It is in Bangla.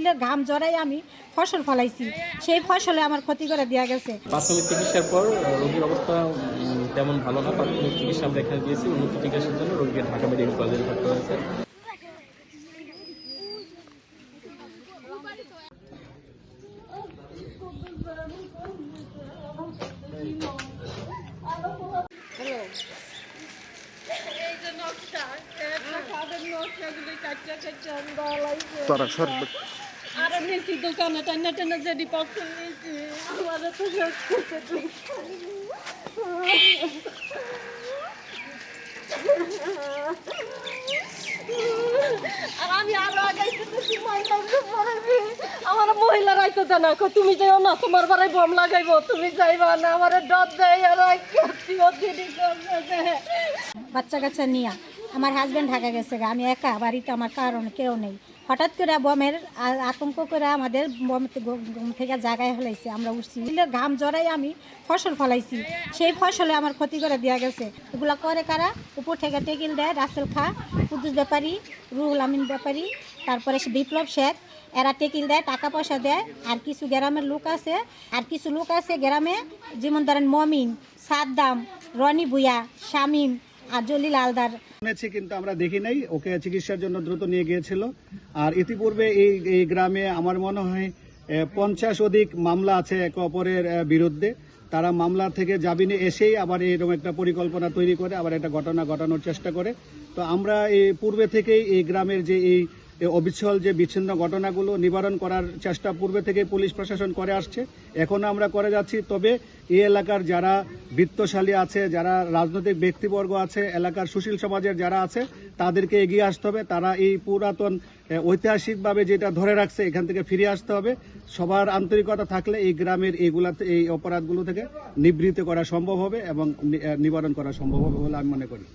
শরীরের ঘাম জড়াই আমি ফসল ফলাইছি, সেই ফসলে আমার ক্ষতি করে দেওয়া গেছে। প্রাথমিক চিকিৎসার পর রোগীর অবস্থা তেমন ভালো না। প্রাথমিক চিকিৎসা আমরা এখানে দিয়েছি। উন্নত চিকিৎসার জন্য রোগীকে ঢাকা মেডিকেল কলেজে ভর্তি হয়েছে। তোরা সর্ব আর নিয়েছি দোকানে টাইনা টাইনা যে ডিপক্স নিয়েছি আমাদের তো আর আমি আরো আগাইতেছি আমার মহিলা রাইতে দেয় না, তুমি যাও না, তোমার বাড়াই বম লাগাইবো, তুমি যাইবা না, আমার ডর দেয়। আর বাচ্চা কাচ্চা নিয়ে আমার হাজব্যান্ড ঢাকা গেছে, আমি একা বাড়িতে, আমার কারণ কেউ নেই। হঠাৎ করে বমের আতঙ্ক করে আমাদের বম থেকে জায়গায় ফেলাইছে, আমরা উঠছি, ঘাম জড়াই আমি ফসল ফলাইছি, সেই ফসলে আমার ক্ষতি করে দেওয়া গেছে। এগুলো করে কারা? উপর থেকে টেকিল দেয় রাসেল খা, কুদ্দুস ব্যাপারী, রুহুল আমিন ব্যাপারী, তারপরে বিপ্লব শেখ, এরা টেকিল দেয়, টাকা পয়সা দেয়। আর কিছু গ্রামের লোক আছে, গ্রামে, যেমন ধরেন মমিন, সাদ্দাম, রনি ভুইয়া, শামীম আর জলিল আলদার। শুনেছি কিন্তু আমরা দেখি নাই। ওকে চিকিৎসার জন্য দ্রুত নিয়ে গিয়েছিল। আর ইতিপূর্বে এই গ্রামে আমার মনে হয় 50 অধিক মামলা আছে একে অপরের বিরুদ্ধে। তারা মামলা থেকে জামিনে এসেই আবার এরকম একটা পরিকল্পনা তৈরি করে আবার একটা ঘটনা ঘটানোর চেষ্টা করে। তো আমরা এই পূর্বে থেকেই এই গ্রামের যে এই অবিচ্ছল যে বিচ্ছিন্ন ঘটনাগুলো নিবারণ করার চেষ্টা পূর্বে থেকে পুলিশ প্রশাসন করে আসছে, এখনো আমরা করে যাচ্ছি। তবে এই এলাকার যারা বিত্তশালী আছে, যারা রাজনৈতিক ব্যক্তিবর্গ আছে, এলাকার সুশীল সমাজের যারা আছে, তাদেরকে এগিয়ে আসতে হবে। তারা এই পুরাতন ঐতিহাসিকভাবে যেটা ধরে রাখছে, এখান থেকে ফিরে আসতে হবে। সবার আন্তরিকতা থাকলে এই গ্রামের এই অপরাধগুলো থেকে নিবৃত্ত করা সম্ভব হবে এবং নিবারণ করা সম্ভব হবে বলে আমি মনে করি।